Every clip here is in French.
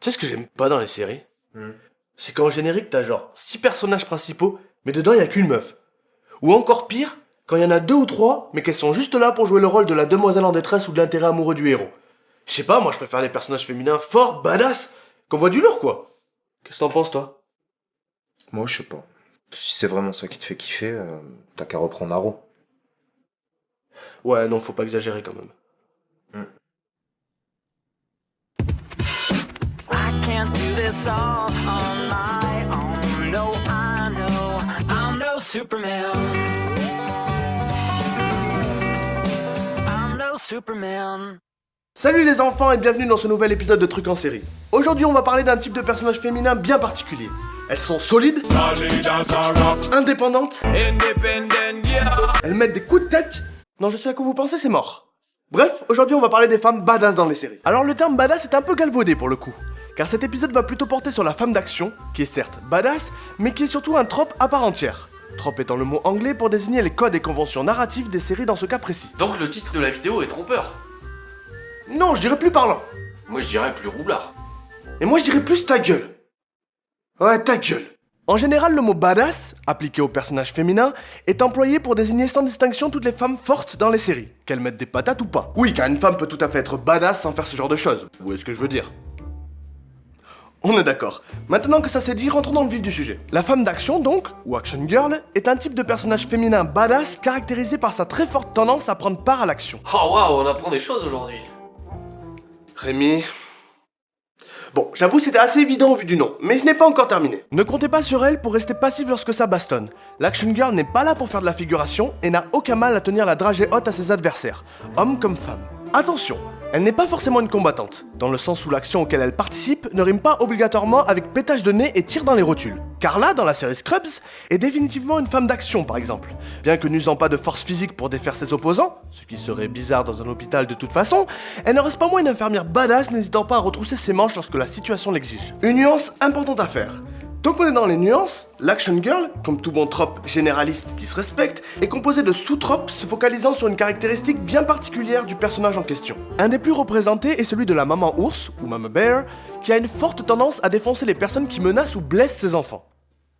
Tu sais ce que j'aime pas dans les séries? C'est qu'en générique, t'as genre 6 personnages principaux, mais dedans y a qu'une meuf. Ou encore pire, quand y en a 2 ou 3, mais qu'elles sont juste là pour jouer le rôle de la demoiselle en détresse ou de l'intérêt amoureux du héros. Je sais pas, moi je préfère les personnages féminins forts, badass, qu'on voit du lourd quoi. Qu'est-ce que t'en penses toi? Moi, je sais pas. Si c'est vraiment ça qui te fait kiffer, t'as qu'à reprendre Arrow. Ouais, non, faut pas exagérer quand même. I can't do this all on my own. No, I know I'm no Superman. I'm no Superman. Salut les enfants et bienvenue dans ce nouvel épisode de Trucs en série. Aujourd'hui on va parler d'un type de personnage féminin bien particulier. Elles sont solides, indépendantes, elles mettent des coups de tête. Non, je sais à quoi vous pensez, c'est mort. Bref, aujourd'hui on va parler des femmes badass dans les séries. Alors le terme badass est un peu galvaudé pour le coup, car cet épisode va plutôt porter sur la femme d'action, qui est certes badass, mais qui est surtout un trope à part entière. Trope étant le mot anglais pour désigner les codes et conventions narratives des séries dans ce cas précis. Donc le titre de la vidéo est trompeur. Non, je dirais plus parlant. Moi je dirais plus roublard. Et moi je dirais plus ta gueule. Ouais, ta gueule. En général, le mot badass, appliqué aux personnages féminins, est employé pour désigner sans distinction toutes les femmes fortes dans les séries, qu'elles mettent des patates ou pas. Oui, car une femme peut tout à fait être badass sans faire ce genre de choses. Vous voyez ce que je veux dire? On est d'accord. Maintenant que ça c'est dit, rentrons dans le vif du sujet. La femme d'action donc, ou action girl, est un type de personnage féminin badass caractérisé par sa très forte tendance à prendre part à l'action. Oh waouh, on apprend des choses aujourd'hui. Rémi... Bon, j'avoue c'était assez évident au vu du nom, mais je n'ai pas encore terminé. Ne comptez pas sur elle pour rester passive lorsque ça bastonne. L'action girl n'est pas là pour faire de la figuration et n'a aucun mal à tenir la dragée haute à ses adversaires, hommes comme femmes. Attention, elle n'est pas forcément une combattante, dans le sens où l'action auquel elle participe ne rime pas obligatoirement avec pétage de nez et tir dans les rotules. Carla, dans la série Scrubs, est définitivement une femme d'action par exemple. Bien que n'usant pas de force physique pour défaire ses opposants, ce qui serait bizarre dans un hôpital de toute façon, elle ne reste pas moins une infirmière badass n'hésitant pas à retrousser ses manches lorsque la situation l'exige. Une nuance importante à faire. Tant qu'on est dans les nuances, l'action girl, comme tout bon trope généraliste qui se respecte, est composé de sous-tropes se focalisant sur une caractéristique bien particulière du personnage en question. Un des plus représentés est celui de la maman ours, ou mama bear, qui a une forte tendance à défoncer les personnes qui menacent ou blessent ses enfants.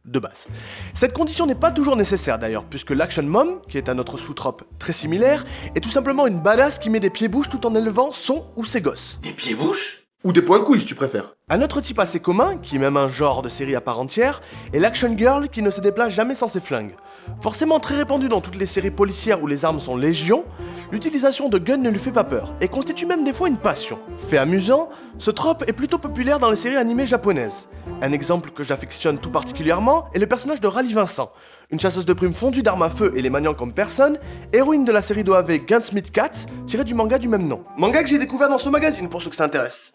De base. Cette condition n'est pas toujours nécessaire d'ailleurs, puisque l'action mom, qui est un autre sous-trope très similaire, est tout simplement une badass qui met des pieds-bouches tout en élevant son ou ses gosses. Des pieds-bouches? Ou des points couilles si tu préfères. Un autre type assez commun, qui est même un genre de série à part entière, est l'action girl qui ne se déplace jamais sans ses flingues. Forcément très répandu dans toutes les séries policières où les armes sont légion, l'utilisation de guns ne lui fait pas peur, et constitue même des fois une passion. Fait amusant, ce trope est plutôt populaire dans les séries animées japonaises. Un exemple que j'affectionne tout particulièrement est le personnage de Rally Vincent, une chasseuse de primes fondue d'armes à feu et les maniant comme personne, héroïne de la série d'OAV Gunsmith Cat, tirée du manga du même nom. Manga que j'ai découvert dans ce magazine pour ceux que ça intéresse.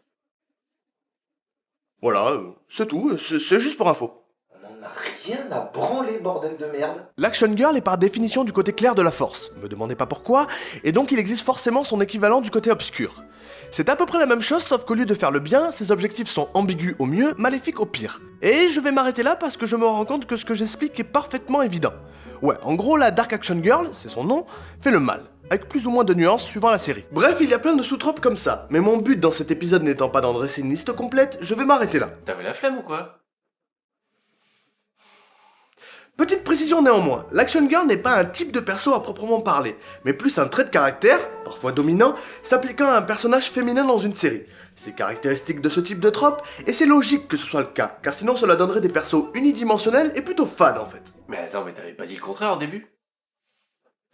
Voilà, c'est tout, c'est juste pour info. On en a rien à branler, bordel de merde. L'action girl est par définition du côté clair de la force, me demandez pas pourquoi, et donc il existe forcément son équivalent du côté obscur. C'est à peu près la même chose, sauf qu'au lieu de faire le bien, ses objectifs sont ambigus au mieux, maléfiques au pire. Et je vais m'arrêter là parce que je me rends compte que ce que j'explique est parfaitement évident. Ouais, en gros, la Dark Action Girl, c'est son nom, fait le mal, avec plus ou moins de nuances suivant la série. Bref, il y a plein de sous-tropes comme ça, mais mon but dans cet épisode n'étant pas d'en dresser une liste complète, je vais m'arrêter là. T'avais la flemme ou quoi? Petite précision néanmoins, l'action girl n'est pas un type de perso à proprement parler, mais plus un trait de caractère, parfois dominant, s'appliquant à un personnage féminin dans une série. C'est caractéristique de ce type de trope, et c'est logique que ce soit le cas, car sinon cela donnerait des persos unidimensionnels et plutôt fades en fait. Mais attends, mais t'avais pas dit le contraire au début?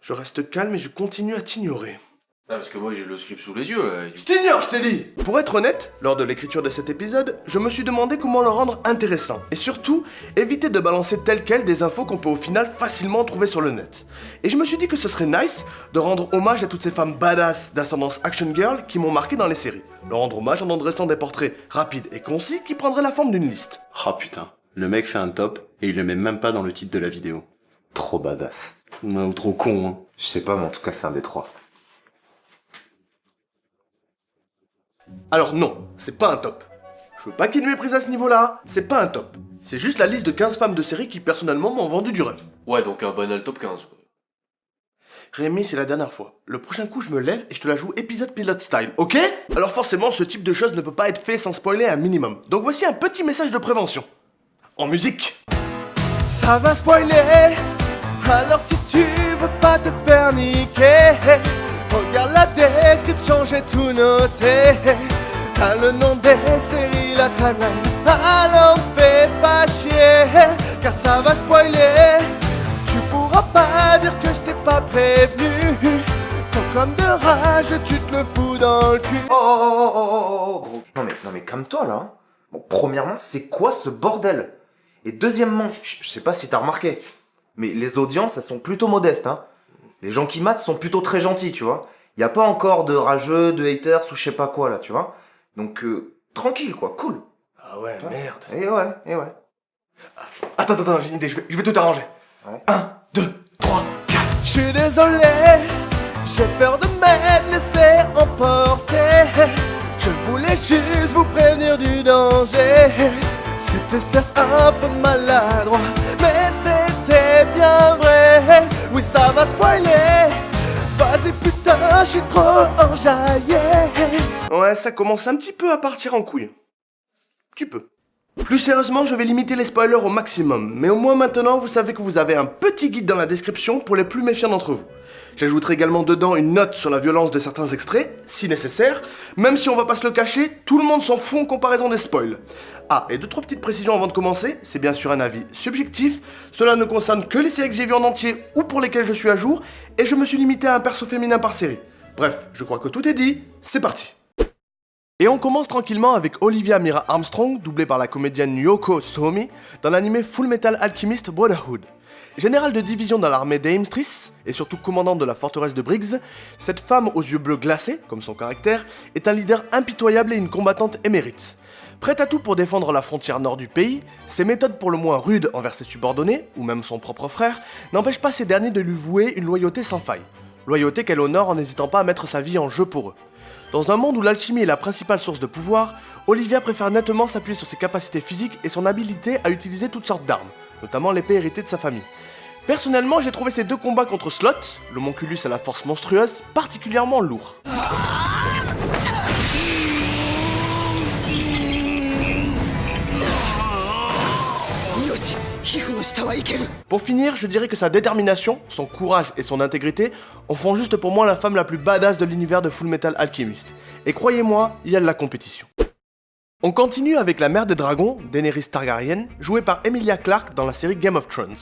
Je reste calme et je continue à t'ignorer. Ah, parce que moi j'ai le script sous les yeux là. Je t'ignore, je t'ai dit! Pour être honnête, lors de l'écriture de cet épisode, je me suis demandé comment le rendre intéressant, et surtout, éviter de balancer tel quel des infos qu'on peut au final facilement trouver sur le net. Et je me suis dit que ce serait nice de rendre hommage à toutes ces femmes badass d'ascendance action girl qui m'ont marqué dans les séries. Leur rendre hommage en en dressant des portraits rapides et concis qui prendraient la forme d'une liste. Oh putain, le mec fait un top et il le met même pas dans le titre de la vidéo. Trop badass. Non, ou trop con, hein. Je sais pas, mais en tout cas, c'est un des trois. Alors non, c'est pas un top. Je veux pas qu'il y ait de méprise à ce niveau-là, c'est pas un top. C'est juste la liste de 15 femmes de série qui personnellement m'ont vendu du rêve. Ouais, donc un banal top 15 quoi. Rémi, c'est la dernière fois. Le prochain coup, je me lève et je te la joue épisode pilote style, ok? Alors forcément, ce type de choses ne peut pas être fait sans spoiler un minimum. Donc voici un petit message de prévention. En musique. Ça va spoiler, alors si tu veux pas te faire niquer, regarde la description, j'ai tout noté. T'as le nom des séries, la timeline, alors fais pas chier, car ça va spoiler. Tu pourras pas dire que je t'ai pas prévenu. Ton comme de rage, tu te le fous dans le cul. Oh, gros. Non mais calme-toi là. Hein. Bon, premièrement, c'est quoi ce bordel? Et deuxièmement, je sais pas si t'as remarqué, mais les audiences, elles sont plutôt modestes, hein. Les gens qui matent sont plutôt très gentils, tu vois. Y a pas encore de rageux, de haters ou je sais pas quoi là, tu vois. Donc, tranquille quoi, cool. Ah ouais, merde. Et ouais. Attends, j'ai une idée, je vais tout arranger. Ouais. 1, 2, 3, 4. Je suis désolé, j'ai peur de me laisser emporter. Je voulais juste vous prévenir du danger. C'était certes un peu maladroit, mais c'était bien vrai. Oui, ça va spoiler. Vas-y putain, je suis trop enjaillé. Ouais, ça commence un petit peu à partir en couille. Tu peux. Plus sérieusement, je vais limiter les spoilers au maximum, mais au moins maintenant, vous savez que vous avez un petit guide dans la description pour les plus méfiants d'entre vous. J'ajouterai également dedans une note sur la violence de certains extraits, si nécessaire, même si on va pas se le cacher, tout le monde s'en fout en comparaison des spoils. Ah, et 2-3 petites précisions avant de commencer, c'est bien sûr un avis subjectif, cela ne concerne que les séries que j'ai vues en entier ou pour lesquelles je suis à jour, et je me suis limité à un perso féminin par série. Bref, je crois que tout est dit, c'est parti. Et on commence tranquillement avec Olivia Mira Armstrong, doublée par la comédienne Yoko Tsutomu, dans l'anime Full Metal Alchemist Brotherhood. Générale de division dans l'armée d'Aimstress, et surtout commandante de la forteresse de Briggs, cette femme aux yeux bleus glacés, comme son caractère, est un leader impitoyable et une combattante émérite. Prête à tout pour défendre la frontière nord du pays, ses méthodes pour le moins rudes envers ses subordonnés, ou même son propre frère, n'empêchent pas ces derniers de lui vouer une loyauté sans faille. Loyauté qu'elle honore en n'hésitant pas à mettre sa vie en jeu pour eux. Dans un monde où l'alchimie est la principale source de pouvoir, Olivia préfère nettement s'appuyer sur ses capacités physiques et son habileté à utiliser toutes sortes d'armes, notamment l'épée héritée de sa famille. Personnellement, j'ai trouvé ces deux combats contre Sloth, l'homonculus à la force monstrueuse, particulièrement lourds. Pour finir, je dirais que sa détermination, son courage et son intégrité en font juste pour moi la femme la plus badass de l'univers de Full Metal Alchemist. Et croyez-moi, il y a de la compétition. On continue avec la mère des dragons, Daenerys Targaryen, jouée par Emilia Clarke dans la série Game of Thrones.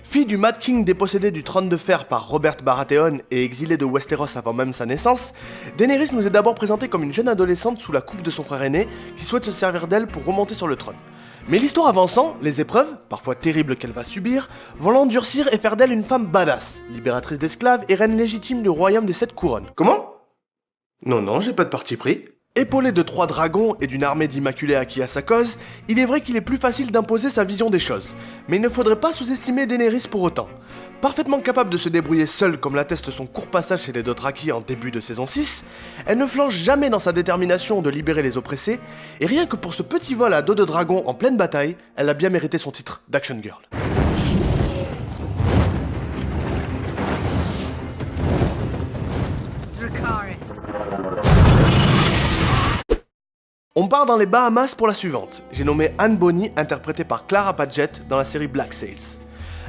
Fille du Mad King dépossédé du trône de fer par Robert Baratheon et exilée de Westeros avant même sa naissance, Daenerys nous est d'abord présentée comme une jeune adolescente sous la coupe de son frère aîné qui souhaite se servir d'elle pour remonter sur le trône. Mais l'histoire avançant, les épreuves, parfois terribles qu'elle va subir, vont l'endurcir et faire d'elle une femme badass, libératrice d'esclaves et reine légitime du royaume des 7 couronnes. Comment? Non, j'ai pas de parti pris. Épaulé de 3 dragons et d'une armée d'immaculés acquis à sa cause, il est vrai qu'il est plus facile d'imposer sa vision des choses. Mais il ne faudrait pas sous-estimer Daenerys pour autant. Parfaitement capable de se débrouiller seule comme l'atteste son court passage chez les Dothraki en début de saison 6, elle ne flanche jamais dans sa détermination de libérer les oppressés, et rien que pour ce petit vol à dos de dragon en pleine bataille, elle a bien mérité son titre d'Action Girl. On part dans les Bahamas pour la suivante. J'ai nommé Anne Bonny, interprétée par Clara Padgett dans la série Black Sails.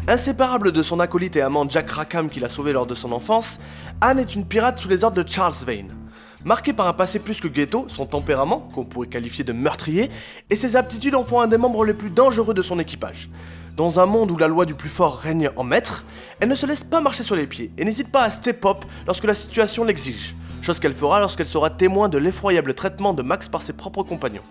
Inséparable de son acolyte et amant Jack Rackham qui l'a sauvé lors de son enfance, Anne est une pirate sous les ordres de Charles Vane. Marquée par un passé plus que ghetto, son tempérament, qu'on pourrait qualifier de meurtrier, et ses aptitudes en font un des membres les plus dangereux de son équipage. Dans un monde où la loi du plus fort règne en maître, elle ne se laisse pas marcher sur les pieds et n'hésite pas à step up lorsque la situation l'exige. Chose qu'elle fera lorsqu'elle sera témoin de l'effroyable traitement de Max par ses propres compagnons.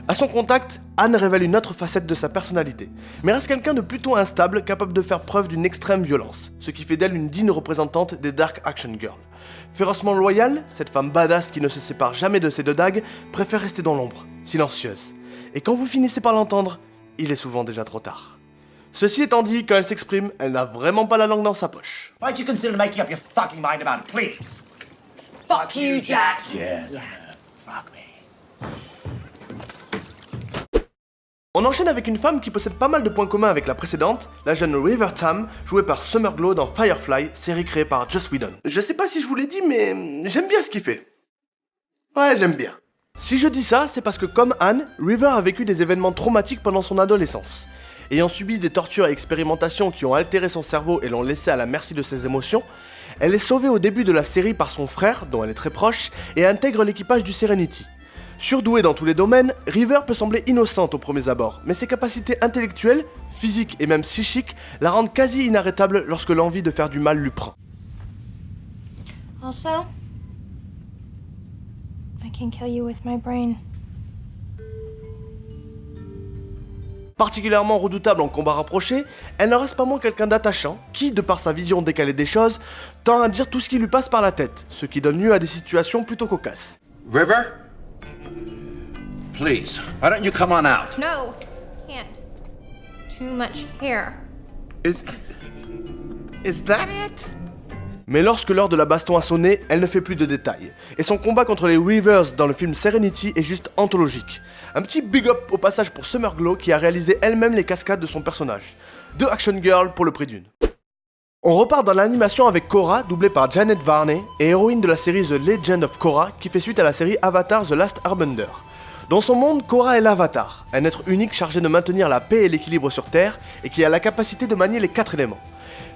À son contact, Anne révèle une autre facette de sa personnalité, mais reste quelqu'un de plutôt instable, capable de faire preuve d'une extrême violence, ce qui fait d'elle une digne représentante des Dark Action Girls. Férocement loyale, cette femme badass qui ne se sépare jamais de ses 2 dagues préfère rester dans l'ombre, silencieuse. Et quand vous finissez par l'entendre, il est souvent déjà trop tard. Ceci étant dit, quand elle s'exprime, elle n'a vraiment pas la langue dans sa poche. Why'd you consider making up your fucking mind about it, please? Fuck you, Jack. Yes, I know. Fuck me. On enchaîne avec une femme qui possède pas mal de points communs avec la précédente, la jeune River Tam, jouée par Summer Glau dans Firefly, série créée par Joss Whedon. Je sais pas si je vous l'ai dit, mais j'aime bien ce qu'il fait. Ouais, j'aime bien. Si je dis ça, c'est parce que comme Anne, River a vécu des événements traumatiques pendant son adolescence. Ayant subi des tortures et expérimentations qui ont altéré son cerveau et l'ont laissé à la merci de ses émotions, elle est sauvée au début de la série par son frère, dont elle est très proche, et intègre l'équipage du Serenity. Surdouée dans tous les domaines, River peut sembler innocente aux premiers abords, mais ses capacités intellectuelles, physiques et même psychiques la rendent quasi inarrêtable lorsque l'envie de faire du mal lui prend. Also, I can kill you with my brain. Particulièrement redoutable en combat rapproché, elle n'en reste pas moins quelqu'un d'attachant, qui, de par sa vision décalée des choses, tend à dire tout ce qui lui passe par la tête, ce qui donne lieu à des situations plutôt cocasses. River? Please, why don't you come on out? No, can't. Too much hair. Is that it? Mais lorsque l'heure de la baston a sonné, elle ne fait plus de détails. Et son combat contre les Reavers dans le film Serenity est juste anthologique. Un petit big up au passage pour Summer Glau qui a réalisé elle-même les cascades de son personnage. 2 action girls pour le prix d'une. On repart dans l'animation avec Korra, doublée par Janet Varney, et héroïne de la série The Legend of Korra, qui fait suite à la série Avatar The Last Airbender. Dans son monde, Korra est l'Avatar, un être unique chargé de maintenir la paix et l'équilibre sur Terre, et qui a la capacité de manier les 4 éléments.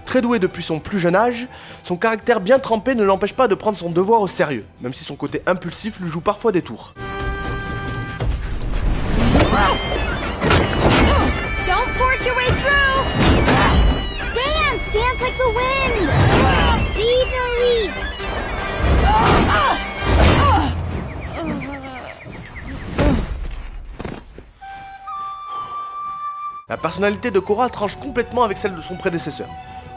Très doué depuis son plus jeune âge, son caractère bien trempé ne l'empêche pas de prendre son devoir au sérieux, même si son côté impulsif lui joue parfois des tours. Don't force your way through! Dance! Dance like the wind! Be the leaf! La personnalité de Korra tranche complètement avec celle de son prédécesseur.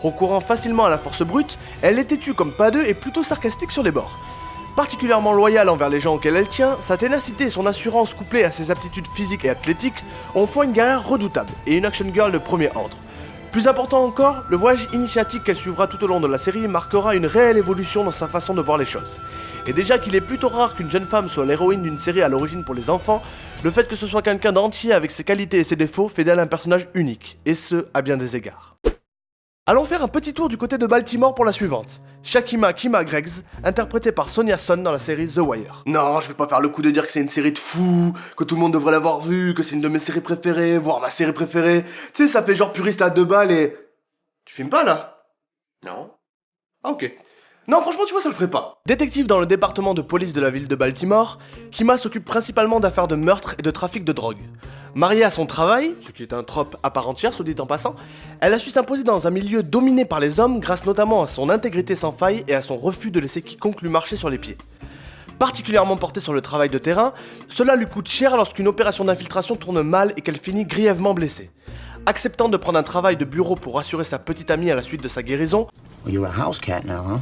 Recourant facilement à la force brute, elle est têtue comme pas deux et plutôt sarcastique sur les bords. Particulièrement loyale envers les gens auxquels elle tient, sa ténacité et son assurance couplées à ses aptitudes physiques et athlétiques en font une guerrière redoutable et une action girl de premier ordre. Plus important encore, le voyage initiatique qu'elle suivra tout au long de la série marquera une réelle évolution dans sa façon de voir les choses. Et déjà qu'il est plutôt rare qu'une jeune femme soit l'héroïne d'une série à l'origine pour les enfants, le fait que ce soit quelqu'un d'entier avec ses qualités et ses défauts fait d'elle un personnage unique, et ce, à bien des égards. Allons faire un petit tour du côté de Baltimore pour la suivante. Shakima Kima Greggs, interprétée par Sonia Son dans la série The Wire. Non, je vais pas faire le coup de dire que c'est une série de fous, que tout le monde devrait l'avoir vue, que c'est une de mes séries préférées, voire ma série préférée. Tu sais, ça fait genre puriste à 2 balles et... Tu filmes pas là? Non. Ah ok. Non, franchement, tu vois, ça le ferait pas. Détective dans le département de police de la ville de Baltimore, Kima s'occupe principalement d'affaires de meurtre et de trafic de drogue. Mariée à son travail, ce qui est un trope à part entière, soit dit en passant, elle a su s'imposer dans un milieu dominé par les hommes grâce notamment à son intégrité sans faille et à son refus de laisser quiconque lui marcher sur les pieds. Particulièrement portée sur le travail de terrain, cela lui coûte cher lorsqu'une opération d'infiltration tourne mal et qu'elle finit grièvement blessée. Acceptant de prendre un travail de bureau pour rassurer sa petite amie à la suite de sa guérison, Well, you're a house cat now, huh?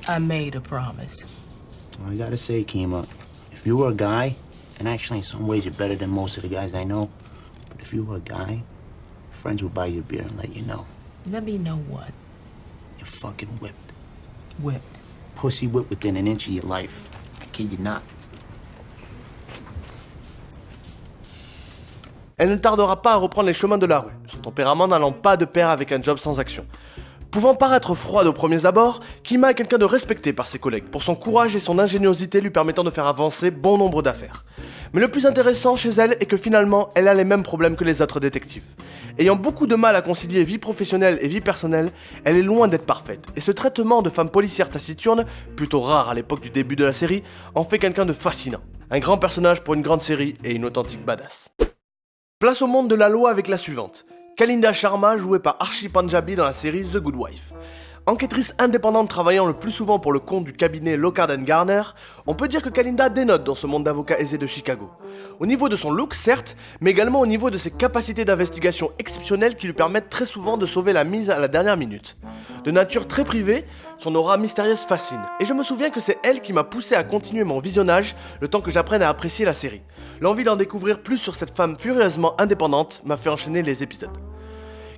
I made a promise. Well, I gotta say, Kima, if you were a guy, and actually in some ways you're better than most of the guys I know, but if you were a guy, friends would buy you a beer and let you know. Let me know what? You're fucking whipped. Whipped. Pussy whipped within an inch of your life. I kid you not. elle ne tardera pas à reprendre les chemins de la rue, son tempérament n'allant pas de pair avec un job sans action. Pouvant paraître froide aux premiers abords, Kima est quelqu'un de respecté par ses collègues pour son courage et son ingéniosité lui permettant de faire avancer bon nombre d'affaires. Mais le plus intéressant chez elle est que finalement, elle a les mêmes problèmes que les autres détectives. Ayant beaucoup de mal à concilier vie professionnelle et vie personnelle, elle est loin d'être parfaite, et ce traitement de femme policière taciturne, plutôt rare à l'époque du début de la série, en fait quelqu'un de fascinant. Un grand personnage pour une grande série et une authentique badass. Place au monde de la loi avec la suivante. Kalinda Sharma, jouée par Archie Panjabi dans la série The Good Wife. Enquêtrice indépendante travaillant le plus souvent pour le compte du cabinet Lockhart & Garner, on peut dire que Kalinda dénote dans ce monde d'avocats aisés de Chicago. Au niveau de son look, certes, mais également au niveau de ses capacités d'investigation exceptionnelles qui lui permettent très souvent de sauver la mise à la dernière minute. De nature très privée, son aura mystérieuse fascine, et je me souviens que c'est elle qui m'a poussé à continuer mon visionnage le temps que j'apprenne à apprécier la série. L'envie d'en découvrir plus sur cette femme furieusement indépendante m'a fait enchaîner les épisodes.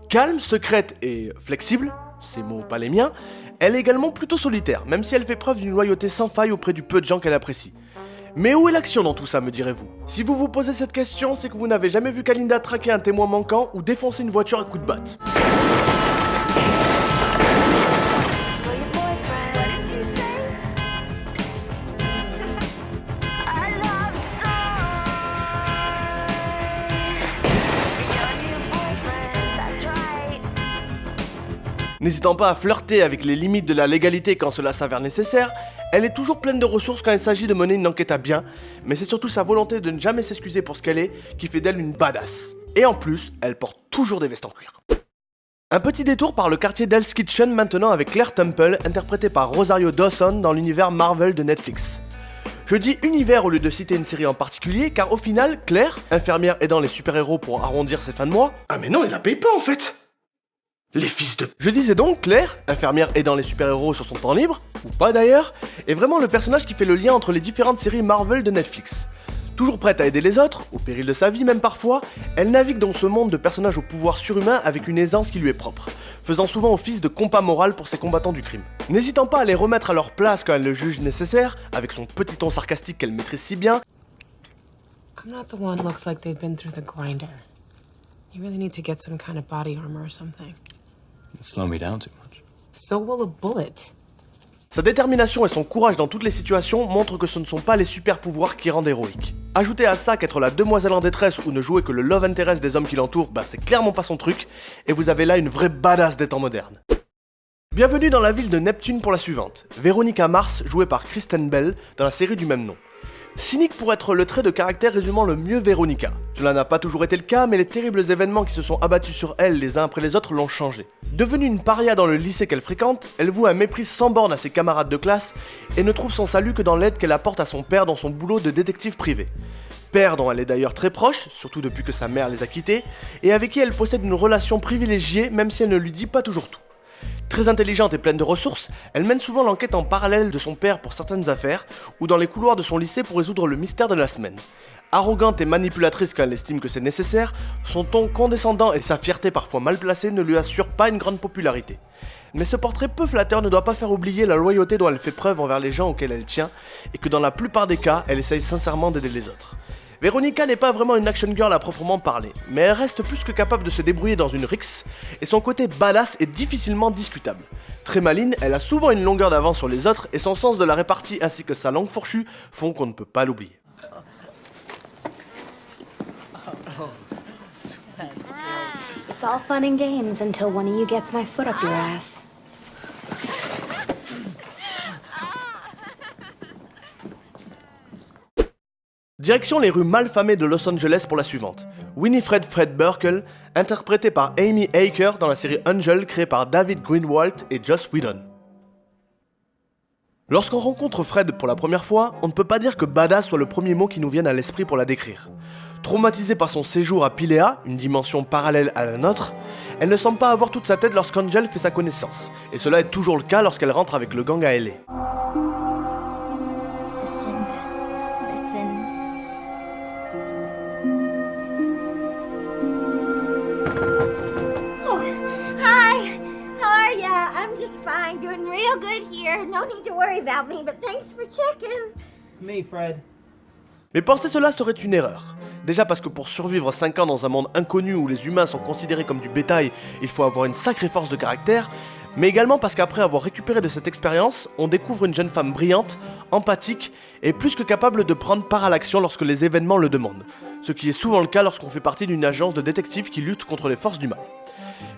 Calme, secrète et flexible, ces mots pas les miens, elle est également plutôt solitaire, même si elle fait preuve d'une loyauté sans faille auprès du peu de gens qu'elle apprécie. Mais où est l'action dans tout ça, me direz-vous? Si vous vous posez cette question, c'est que vous n'avez jamais vu Kalinda traquer un témoin manquant ou défoncer une voiture à coups de batte. N'hésitant pas à flirter avec les limites de la légalité quand cela s'avère nécessaire, elle est toujours pleine de ressources quand il s'agit de mener une enquête à bien, mais c'est surtout sa volonté de ne jamais s'excuser pour ce qu'elle est qui fait d'elle une badass. Et en plus, elle porte toujours des vestes en cuir. Un petit détour par le quartier d'Hell's Kitchen maintenant avec Claire Temple, interprétée par Rosario Dawson dans l'univers Marvel de Netflix. Je dis univers au lieu de citer une série en particulier, car au final, Claire, infirmière aidant les super-héros pour arrondir ses fins de mois... Ah mais non, il la paye pas en fait. Les fils de... Je disais donc, Claire, infirmière aidant les super-héros sur son temps libre, ou pas d'ailleurs, est vraiment le personnage qui fait le lien entre les différentes séries Marvel de Netflix. Toujours prête à aider les autres, au péril de sa vie même parfois, elle navigue dans ce monde de personnages au pouvoir surhumain avec une aisance qui lui est propre, faisant souvent office de compas moral pour ses combattants du crime. N'hésitant pas à les remettre à leur place quand elle le juge nécessaire, avec son petit ton sarcastique qu'elle maîtrise si bien. I'm not the one looks like they've been through the grinder. You really need to get some kind of body armor or something. Slow me down too much. So will a bullet. Sa détermination et son courage dans toutes les situations montrent que ce ne sont pas les super pouvoirs qui rendent héroïque. Ajoutez à ça qu'être la demoiselle en détresse ou ne jouer que le love interest des hommes qui l'entourent, bah c'est clairement pas son truc, et vous avez là une vraie badass des temps modernes. Bienvenue dans la ville de Neptune pour la suivante, Veronica Mars jouée par Kristen Bell dans la série du même nom. Cynique pour être le trait de caractère résumant le mieux Veronica. Cela n'a pas toujours été le cas, mais les terribles événements qui se sont abattus sur elle les uns après les autres l'ont changé. Devenue une paria dans le lycée qu'elle fréquente, elle voue un mépris sans borne à ses camarades de classe et ne trouve son salut que dans l'aide qu'elle apporte à son père dans son boulot de détective privé. Père dont elle est d'ailleurs très proche, surtout depuis que sa mère les a quittés, et avec qui elle possède une relation privilégiée même si elle ne lui dit pas toujours tout. Très intelligente et pleine de ressources, elle mène souvent l'enquête en parallèle de son père pour certaines affaires, ou dans les couloirs de son lycée pour résoudre le mystère de la semaine. Arrogante et manipulatrice quand elle estime que c'est nécessaire, son ton condescendant et sa fierté parfois mal placée ne lui assurent pas une grande popularité. Mais ce portrait peu flatteur ne doit pas faire oublier la loyauté dont elle fait preuve envers les gens auxquels elle tient, et que dans la plupart des cas, elle essaye sincèrement d'aider les autres. Veronica n'est pas vraiment une action girl à proprement parler, mais elle reste plus que capable de se débrouiller dans une rixe, et son côté badass est difficilement discutable. Très maligne, elle a souvent une longueur d'avance sur les autres, et son sens de la répartie ainsi que sa langue fourchue font qu'on ne peut pas l'oublier. It's all fun and games until one of you gets my foot up your ass. Direction les rues malfamées de Los Angeles pour la suivante. Winifred Fred Burkle, interprétée par Amy Acker dans la série Angel créée par David Greenwalt et Joss Whedon. Lorsqu'on rencontre Fred pour la première fois, on ne peut pas dire que badass soit le premier mot qui nous vienne à l'esprit pour la décrire. Traumatisée par son séjour à Pilea, une dimension parallèle à la nôtre, elle ne semble pas avoir toute sa tête lorsqu'Angel fait sa connaissance, et cela est toujours le cas lorsqu'elle rentre avec le gang à LA. Fine, doing real good here. No need to worry about me, but thanks for checking. Me, Fred. Mais penser cela serait une erreur. Déjà parce que pour survivre 5 ans dans un monde inconnu où les humains sont considérés comme du bétail, il faut avoir une sacrée force de caractère, mais également parce qu'après avoir récupéré de cette expérience, on découvre une jeune femme brillante, empathique et plus que capable de prendre part à l'action lorsque les événements le demandent. Ce qui est souvent le cas lorsqu'on fait partie d'une agence de détectives qui lutte contre les forces du mal.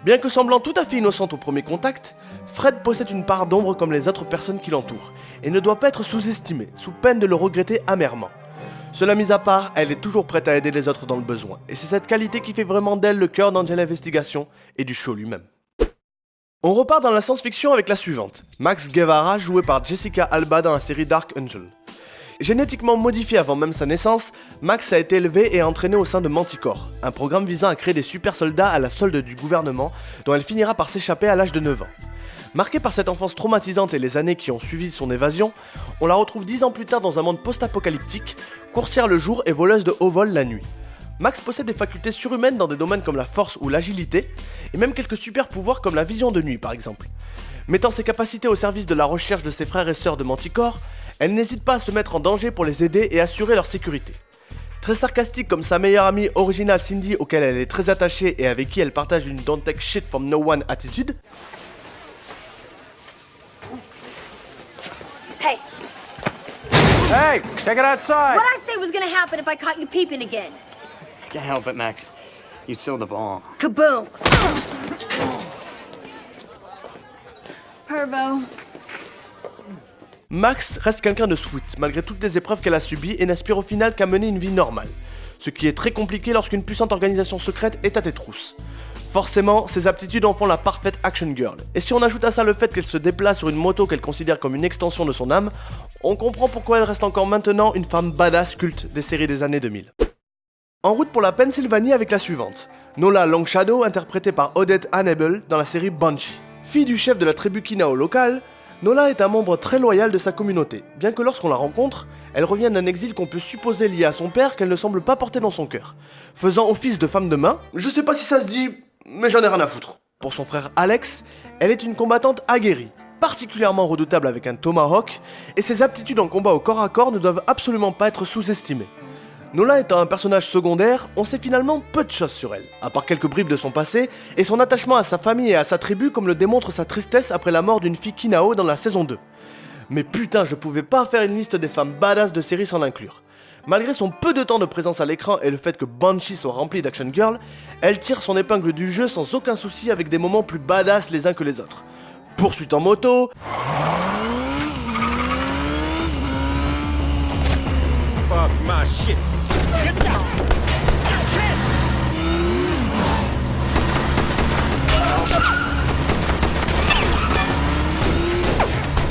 Bien que semblant tout à fait innocente au premier contact, Fred possède une part d'ombre comme les autres personnes qui l'entourent, et ne doit pas être sous-estimée, sous peine de le regretter amèrement. Cela mis à part, elle est toujours prête à aider les autres dans le besoin, et c'est cette qualité qui fait vraiment d'elle le cœur d'Angel Investigation et du show lui-même. On repart dans la science-fiction avec la suivante, Max Guevara joué par Jessica Alba dans la série Dark Angel. Génétiquement modifié avant même sa naissance, Max a été élevé et entraîné au sein de Manticore, un programme visant à créer des super soldats à la solde du gouvernement, dont elle finira par s'échapper à l'âge de 9 ans. Marquée par cette enfance traumatisante et les années qui ont suivi son évasion, on la retrouve 10 ans plus tard dans un monde post-apocalyptique, coursière le jour et voleuse de haut vol la nuit. Max possède des facultés surhumaines dans des domaines comme la force ou l'agilité, et même quelques super pouvoirs comme la vision de nuit par exemple. Mettant ses capacités au service de la recherche de ses frères et sœurs de Manticore, Elle n'hésite pas à se mettre en danger pour les aider et assurer leur sécurité. Très sarcastique comme sa meilleure amie originale Cindy, auquel elle est très attachée et avec qui elle partage une don't take shit from no one attitude. Hey. Hey, check it outside. What I'd say was gonna happen if I caught you peeping again. Can't help it, Max. You sealed the ball. Kaboom. Pervo. Max reste quelqu'un de sweet, malgré toutes les épreuves qu'elle a subies et n'aspire au final qu'à mener une vie normale. Ce qui est très compliqué lorsqu'une puissante organisation secrète est à tes trousses. Forcément, ses aptitudes en font la parfaite action girl. Et si on ajoute à ça le fait qu'elle se déplace sur une moto qu'elle considère comme une extension de son âme, on comprend pourquoi elle reste encore maintenant une femme badass culte des séries des années 2000. En route pour la Pennsylvanie avec la suivante, Nola Longshadow, interprétée par Odette Hannibal dans la série Banshee. Fille du chef de la tribu Kinao locale, Nola est un membre très loyal de sa communauté, bien que lorsqu'on la rencontre, elle revient d'un exil qu'on peut supposer lié à son père qu'elle ne semble pas porter dans son cœur. Faisant office de femme de main, je sais pas si ça se dit, mais j'en ai rien à foutre. Pour son frère Alex, elle est une combattante aguerrie, particulièrement redoutable avec un tomahawk, et ses aptitudes en combat au corps à corps ne doivent absolument pas être sous-estimées. Nola étant un personnage secondaire, on sait finalement peu de choses sur elle, à part quelques bribes de son passé, et son attachement à sa famille et à sa tribu comme le démontre sa tristesse après la mort d'une fille Kinao dans la saison 2. Mais putain, je pouvais pas faire une liste des femmes badass de série sans l'inclure. Malgré son peu de temps de présence à l'écran et le fait que Banshee soit rempli d'action girl, elle tire son épingle du jeu sans aucun souci avec des moments plus badass les uns que les autres. Poursuite en moto... Fuck my shit. Get down. Shit.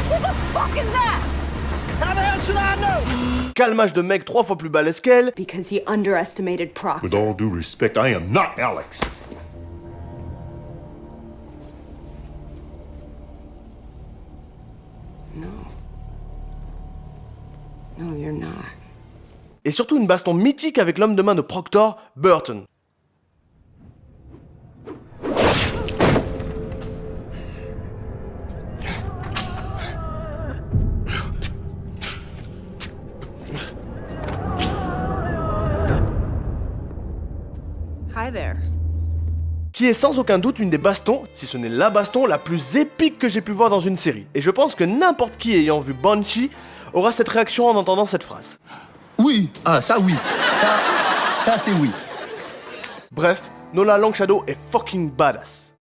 Who the fuck is that? How the hell should I know? Calmage de mec 3 fois plus balèze qu'elle... Because he underestimated Proctor. With all due respect, I am not Alex. No, you're not. Et surtout une baston mythique avec l'homme de main de Proctor, Burton. Hi there. Qui est sans aucun doute une des bastons, si ce n'est la baston la plus épique que j'ai pu voir dans une série. Et je pense que n'importe qui ayant vu Banshee aura cette réaction en entendant cette phrase. Oui, ah ça oui, ça c'est oui. Bref, Nola Longshadow est fucking badass.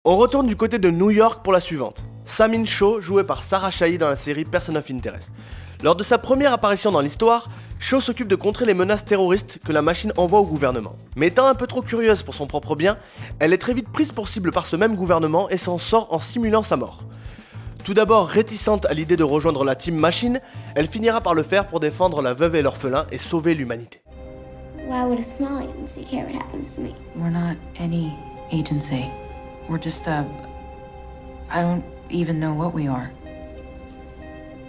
On retourne du côté de New York pour la suivante. Samin Shaw, jouée par Sarah Shahi dans la série Person of Interest. Lors de sa première apparition dans l'histoire, Shaw s'occupe de contrer les menaces terroristes que la machine envoie au gouvernement. Mais étant un peu trop curieuse pour son propre bien, elle est très vite prise pour cible par ce même gouvernement et s'en sort en simulant sa mort. Tout d'abord réticente à l'idée de rejoindre la Team Machine, elle finira par le faire pour défendre la veuve et l'orphelin et sauver l'humanité. Why would a small agency care what happens to me? We're not any agency. We're just I don't even know what we are.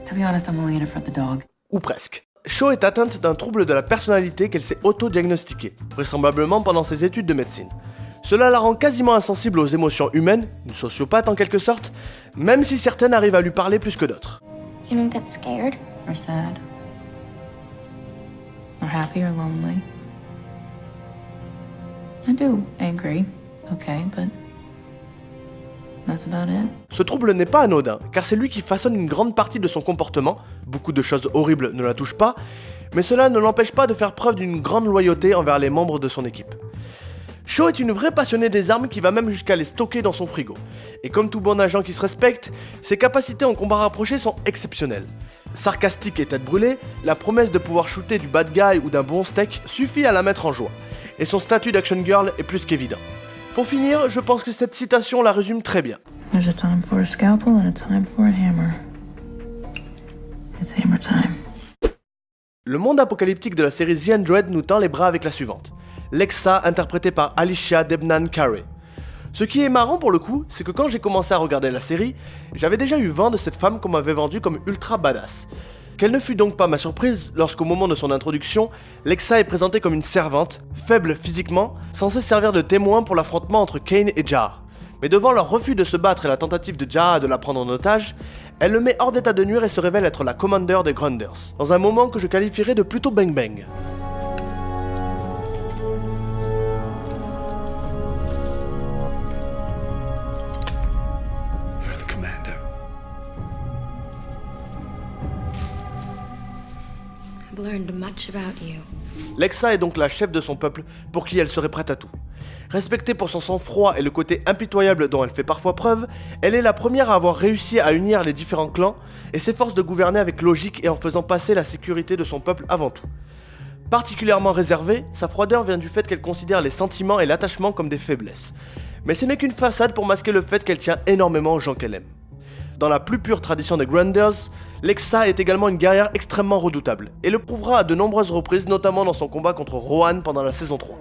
To be honest, I'm only in it for the dog. Ou presque. Shaw est atteinte d'un trouble de la personnalité qu'elle s'est auto-diagnostiqué, vraisemblablement pendant ses études de médecine. Cela la rend quasiment insensible aux émotions humaines, une sociopathe en quelque sorte, même si certaines arrivent à lui parler plus que d'autres. You don't get scared? Or sad. Or happy or lonely. I do. Angry. Okay, but that's about it. Ce trouble n'est pas anodin, car c'est lui qui façonne une grande partie de son comportement, beaucoup de choses horribles ne la touchent pas, mais cela ne l'empêche pas de faire preuve d'une grande loyauté envers les membres de son équipe. Shaw est une vraie passionnée des armes qui va même jusqu'à les stocker dans son frigo. Et comme tout bon agent qui se respecte, ses capacités en combat rapproché sont exceptionnelles. Sarcastique et tête brûlée, la promesse de pouvoir shooter du bad guy ou d'un bon steak suffit à la mettre en joie. Et son statut d'action girl est plus qu'évident. Pour finir, je pense que cette citation la résume très bien. There's a time for a scalpel and a time for a hammer. It's hammer time. Le monde apocalyptique de la série The Android nous tend les bras avec la suivante. Lexa, interprétée par Alicia Debnam Carey. Ce qui est marrant pour le coup, c'est que quand j'ai commencé à regarder la série, j'avais déjà eu vent de cette femme qu'on m'avait vendue comme ultra badass. Quelle ne fut donc pas ma surprise lorsqu'au moment de son introduction, Lexa est présentée comme une servante, faible physiquement, censée servir de témoin pour l'affrontement entre Kane et Jar. Mais devant leur refus de se battre et la tentative de Jaha de la prendre en otage, elle le met hors d'état de nuire et se révèle être la commander des Grinders, dans un moment que je qualifierais de plutôt bang-bang. Lexa est donc la chef de son peuple pour qui elle serait prête à tout. Respectée pour son sang-froid et le côté impitoyable dont elle fait parfois preuve, elle est la première à avoir réussi à unir les différents clans et s'efforce de gouverner avec logique et en faisant passer la sécurité de son peuple avant tout. Particulièrement réservée, sa froideur vient du fait qu'elle considère les sentiments et l'attachement comme des faiblesses. Mais ce n'est qu'une façade pour masquer le fait qu'elle tient énormément aux gens qu'elle aime. Dans la plus pure tradition des Grinders, Lexa est également une guerrière extrêmement redoutable, et le prouvera à de nombreuses reprises, notamment dans son combat contre Rohan pendant la saison 3.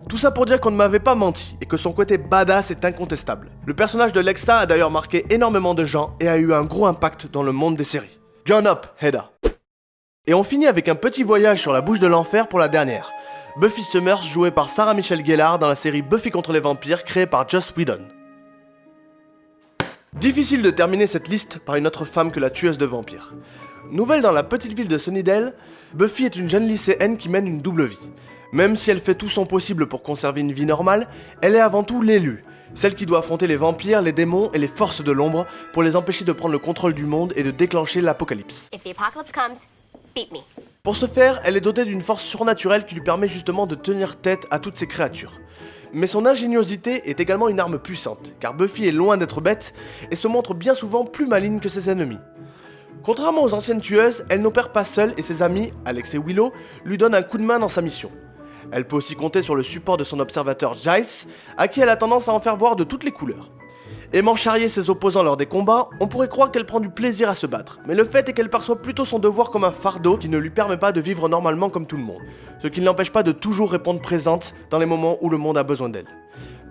Tout ça pour dire qu'on ne m'avait pas menti, et que son côté badass est incontestable. Le personnage de Lexa a d'ailleurs marqué énormément de gens, et a eu un gros impact dans le monde des séries. Gun up, Hedda. Et on finit avec un petit voyage sur la bouche de l'enfer pour la dernière. Buffy Summers jouée par Sarah Michelle Gellar dans la série Buffy contre les vampires créée par Joss Whedon. Difficile de terminer cette liste par une autre femme que la tueuse de vampires. Nouvelle dans la petite ville de Sunnydale, Buffy est une jeune lycéenne qui mène une double vie. Même si elle fait tout son possible pour conserver une vie normale, elle est avant tout l'élue, celle qui doit affronter les vampires, les démons et les forces de l'ombre pour les empêcher de prendre le contrôle du monde et de déclencher l'apocalypse. Pour ce faire, elle est dotée d'une force surnaturelle qui lui permet justement de tenir tête à toutes ces créatures. Mais son ingéniosité est également une arme puissante, car Buffy est loin d'être bête et se montre bien souvent plus maligne que ses ennemis. Contrairement aux anciennes tueuses, elle n'opère pas seule et ses amis, Alex et Willow, lui donnent un coup de main dans sa mission. Elle peut aussi compter sur le support de son observateur Giles, à qui elle a tendance à en faire voir de toutes les couleurs. Aimant charrier ses opposants lors des combats, on pourrait croire qu'elle prend du plaisir à se battre, mais le fait est qu'elle perçoit plutôt son devoir comme un fardeau qui ne lui permet pas de vivre normalement comme tout le monde, ce qui ne l'empêche pas de toujours répondre présente dans les moments où le monde a besoin d'elle.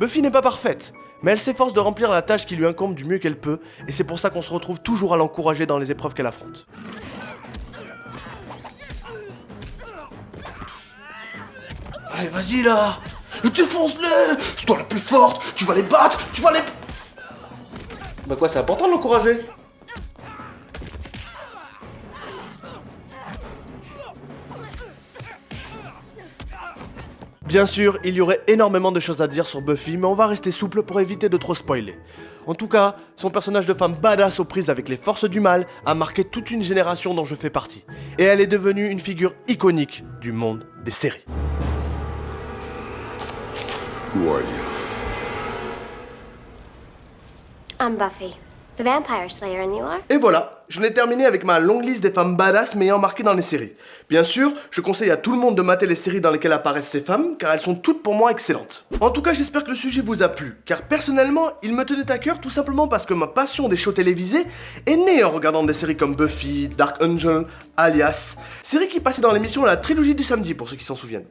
Buffy n'est pas parfaite, mais elle s'efforce de remplir la tâche qui lui incombe du mieux qu'elle peut, et c'est pour ça qu'on se retrouve toujours à l'encourager dans les épreuves qu'elle affronte. Allez, vas-y là! Défonce-les! C'est toi la plus forte! Tu vas les battre! Tu vas les... Bah quoi, c'est important de l'encourager. Bien sûr, il y aurait énormément de choses à dire sur Buffy, mais on va rester souple pour éviter de trop spoiler. En tout cas, son personnage de femme badass aux prises avec les forces du mal a marqué toute une génération dont je fais partie. Et elle est devenue une figure iconique du monde des séries. Who are you? I'm Buffy, the Vampire Slayer, and you are? Et voilà, j'en ai terminé avec ma longue liste des femmes badass m'ayant marqué dans les séries. Bien sûr, je conseille à tout le monde de mater les séries dans lesquelles apparaissent ces femmes, car elles sont toutes pour moi excellentes. En tout cas, j'espère que le sujet vous a plu, car personnellement, il me tenait à cœur tout simplement parce que ma passion des shows télévisés est née en regardant des séries comme Buffy, Dark Angel, Alias, séries qui passaient dans l'émission La Trilogie du Samedi, pour ceux qui s'en souviennent.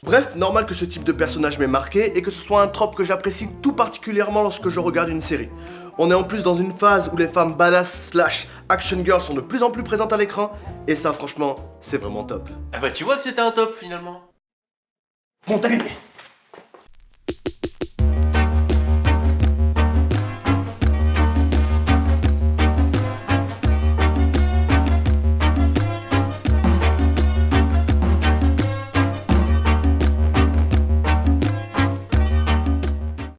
Bref, normal que ce type de personnage m'ait marqué et que ce soit un trope que j'apprécie tout particulièrement lorsque je regarde une série. On est en plus dans une phase où les femmes badass / action girls sont de plus en plus présentes à l'écran et ça franchement, c'est vraiment top. Ah bah tu vois que c'était un top finalement. Bon, t'as gagné.